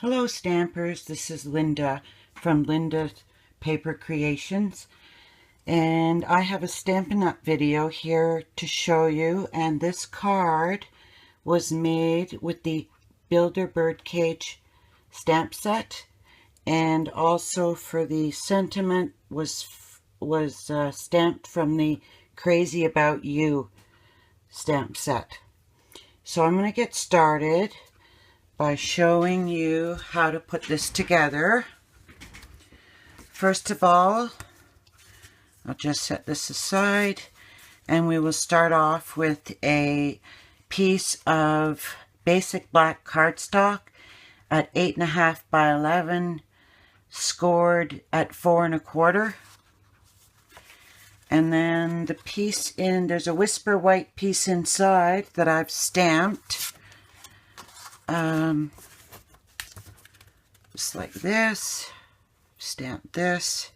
Hello Stampers, this is Linda from Linda's Paper Creations, and I have a Stampin' Up video here to show you, and this card was made with the Builder Birdcage stamp set, and also for the sentiment was stamped from the Crazy About You stamp set. So I'm going to get started by showing you how to put this together. First of all, I'll just set this aside, and we will start off with a piece of basic black cardstock at 8.5 by 11, scored at 4 1/4. And then the piece there's a whisper white piece inside that I've stamped. Just like this, stamp this,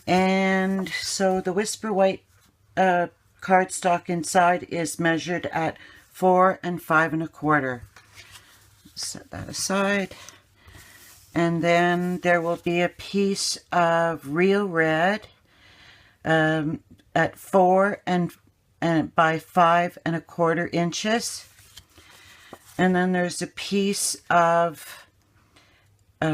and so the whisper white cardstock inside is measured at 4 5 1/4. Set that aside, and then there will be a piece of real red at 4 by 5 1/4 inches. And then there's a piece of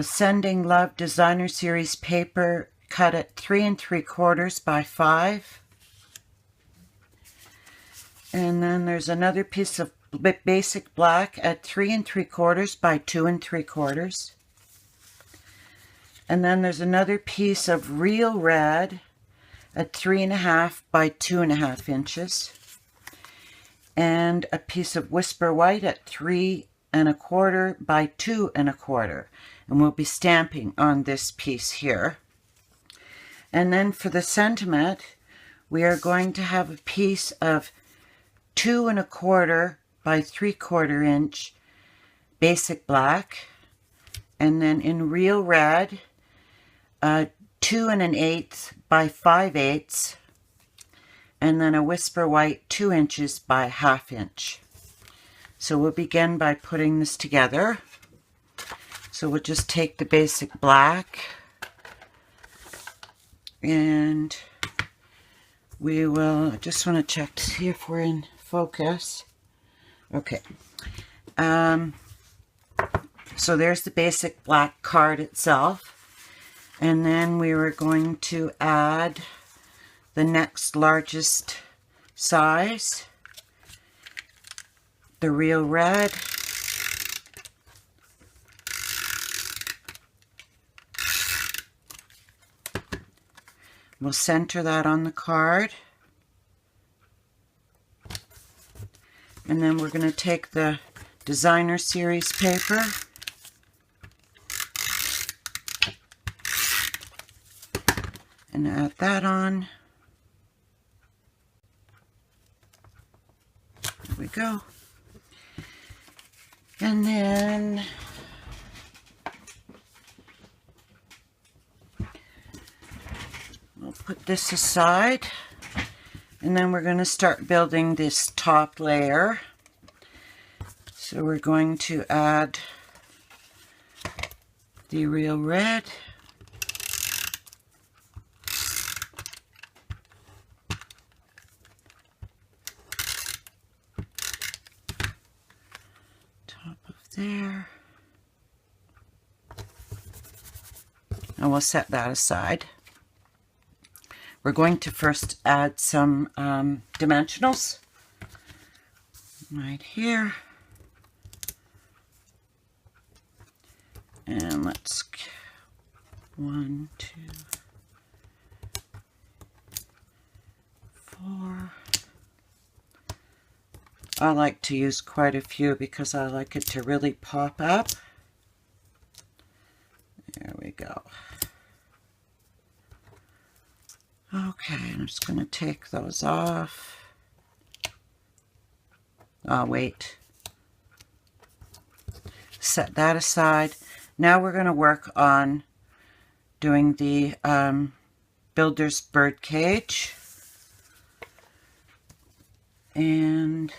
Sending Love Designer Series paper cut at 3 3/4 by 5. And then there's another piece of basic black at 3 3/4 by 2 3/4. And then there's another piece of real red at 3.5 by 2.5 inches. And a piece of whisper white at 3 1/4 by 2 1/4, and we'll be stamping on this piece here. And then for the sentiment, we are going to have a piece of 2 1/4 by 3/4 inch basic black, and then in real red, 2 1/8 by 5/8. And then a whisper white 2 inches by 1/2 inch. So we'll begin by putting this together. So we'll just take the basic black, and we will, I just want to check to see if we're in focus. Okay. So there's the basic black card itself. And then we were going to add the next largest size, the real red, we'll center that on the card, and then we're going to take the Designer Series paper and add that on. We go. And then we'll put this aside, and then we're going to start building this top layer. So we're going to add the real red, there, and we'll set that aside. We're going to first add some dimensionals right here, and let's 1 2 4. I like to use quite a few because I like it to really pop up. There we go. Okay, I'm just going to take those off. Oh, wait. Set that aside. Now we're going to work on doing the Builder's Birdcage. And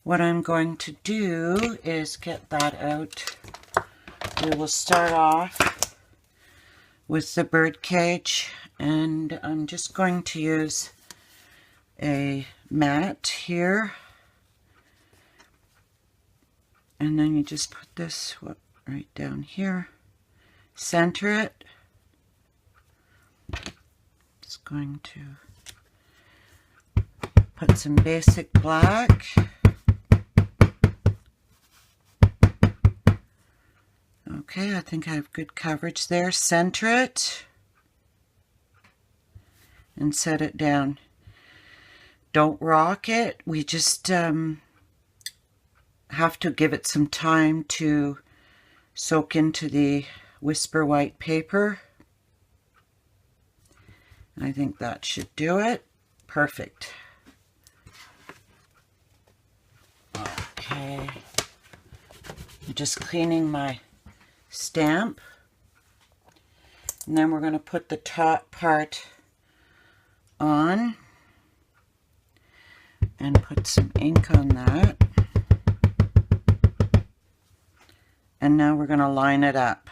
what I'm going to do is get that out we will start off with the Birdcage, and I'm just going to use a mat here, and then you just put this right down here, center it. Just going to put some basic black. Okay, I think I have good coverage there. Center it and set it down. Don't rock it. We just have to give it some time to soak into the Whisper White paper. I think that should do it. Perfect. Okay. I'm just cleaning my stamp. And then we're going to put the top part on and put some ink on that. And now we're going to line it up.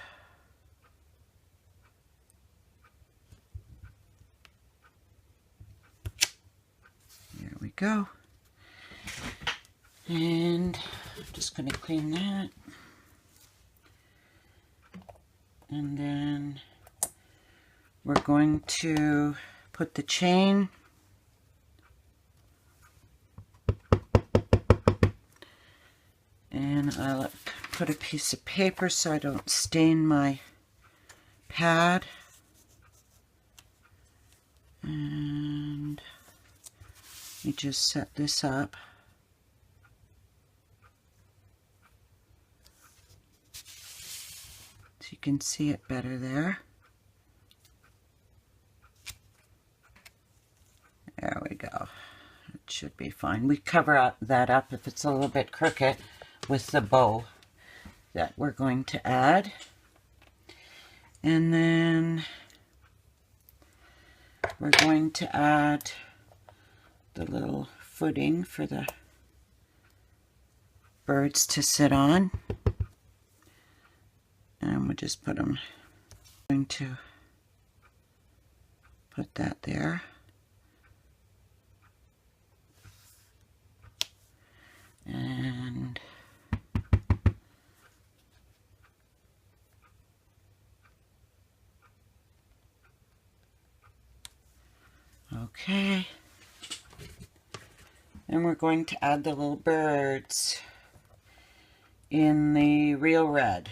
There we go. And I'm just going to clean that. And then we're going to put the chain and I'll put a piece of paper so I don't stain my pad. And you just set this up. So you can see it better there. There we go. It should be fine. We cover that up if it's a little bit crooked with the bow that we're going to add. And then we're going to add the little footing for the birds to sit on. And we'll just put them, I'm going to put that there. And okay. And we're going to add the little birds in the real red.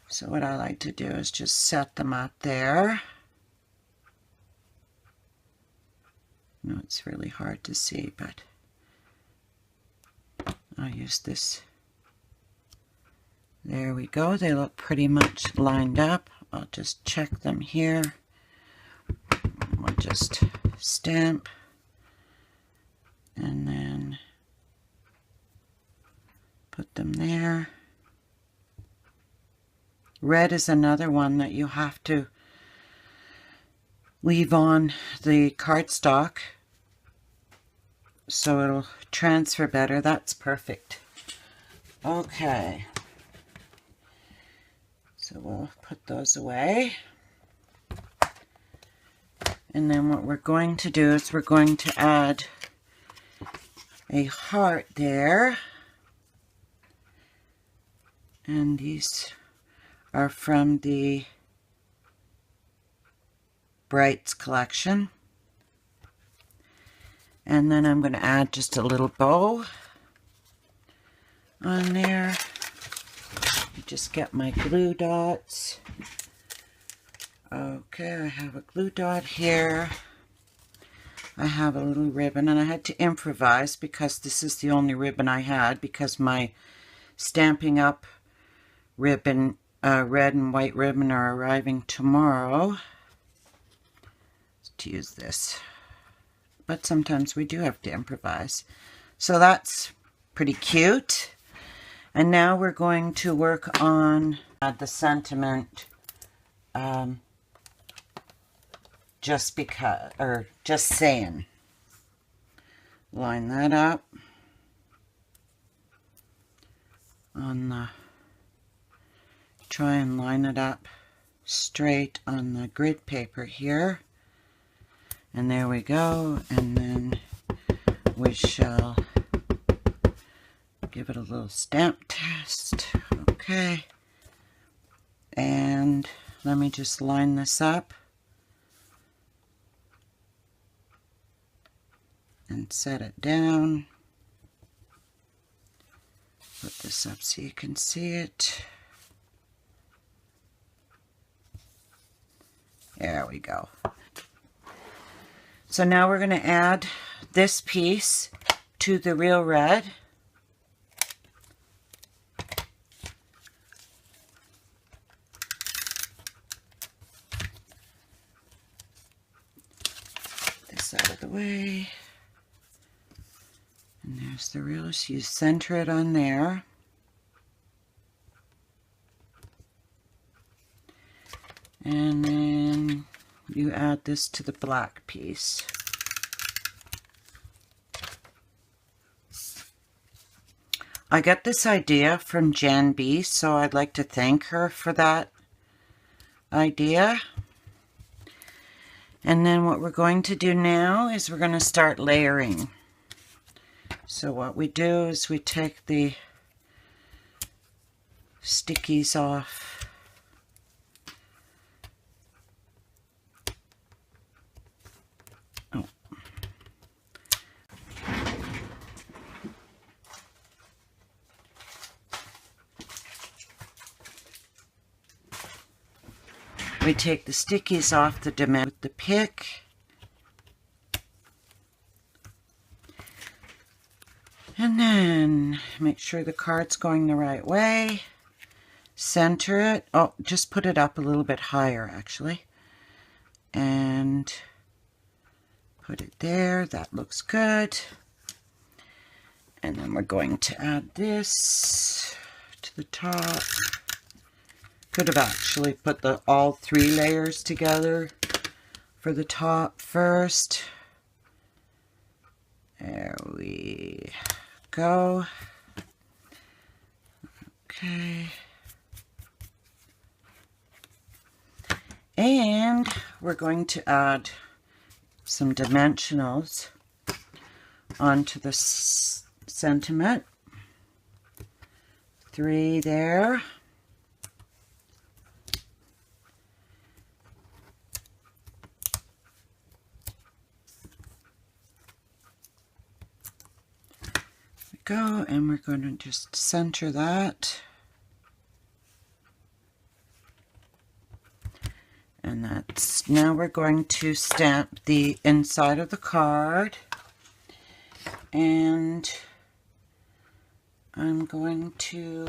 So what I like to do is just set them up there. No, it's really hard to see, but I'll use this. There we go. They look pretty much lined up. I'll just check them here. We'll just stamp and then put them there. Red is another one that you have to leave on the cardstock so it'll transfer better. That's perfect. Okay. So we'll put those away. And then what we're going to do is we're going to add a heart there. And these are from the Brights collection. And then I'm going to add just a little bow on there. Just get my glue dots. Okay, I have a glue dot here. I have a little ribbon, and I had to improvise because this is the only ribbon I had, because my Stampin' Up ribbon, red and white ribbon, are arriving tomorrow. To use this. But sometimes we do have to improvise. So that's pretty cute. And now we're going to work on the sentiment, just because, or just saying. Line that up on the try and line it up straight on the grid paper here. And there we go. And then we shall give it a little stamp test. Okay. And let me just line this up and set it down. Put this up so you can see it. There we go. So now we're going to add this piece to the real red. This out of the way. And there's the real, so you center it on there. And then you add this to the black piece. I got this idea from Jan B, so I'd like to thank her for that idea. And then what we're going to do now is we're going to start layering. So what we do is we take the stickies off. Oh. We take the stickies off the dimension with the pick. And then make sure the card's going the right way. Center it. Oh, just put it up a little bit higher, actually. And put it there. That looks good. And then we're going to add this to the top. Could have actually put all 3 layers together for the top first. There we go. Okay. And we're going to add some dimensionals onto the sentiment. 3 there. Go, and we're going to just center that, and that's now we're going to stamp the inside of the card, and I'm going to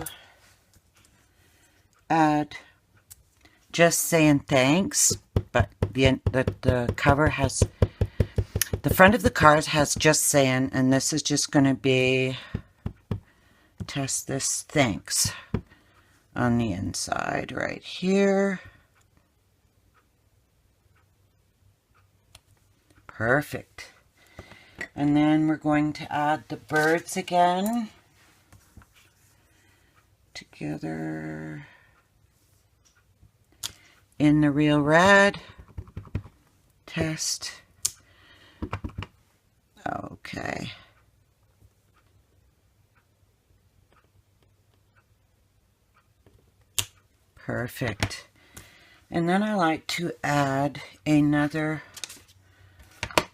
add just saying thanks, but the cover has the front of the card has just saying, and this is just going to be test this thanks on the inside right here. Perfect. And then we're going to add the birds again together in the real red. Test. Okay. Perfect. And then I like to add another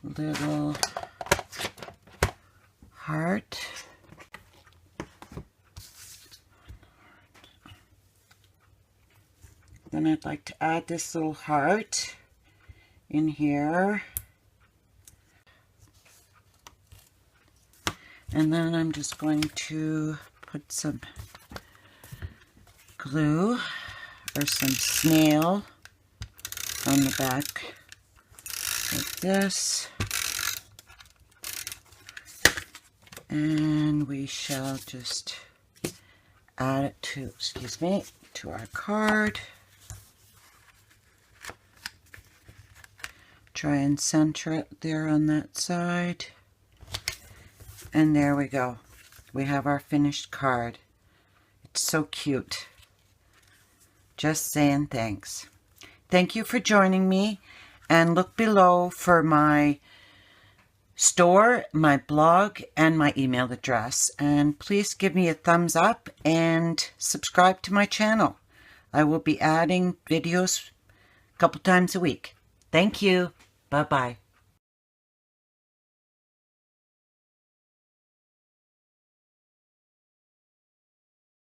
little heart. Then I'd like to add this little heart in here. And then I'm just going to put some glue or some snail on the back like this. And we shall just add it to, excuse me, to our card. Try and center it there on that side. And there we go. We have our finished card. It's so cute. Just saying thanks. Thank you for joining me, and look below for my store, my blog, and my email address. And please give me a thumbs up and subscribe to my channel. I will be adding videos a couple times a week. Thank you. Bye-bye.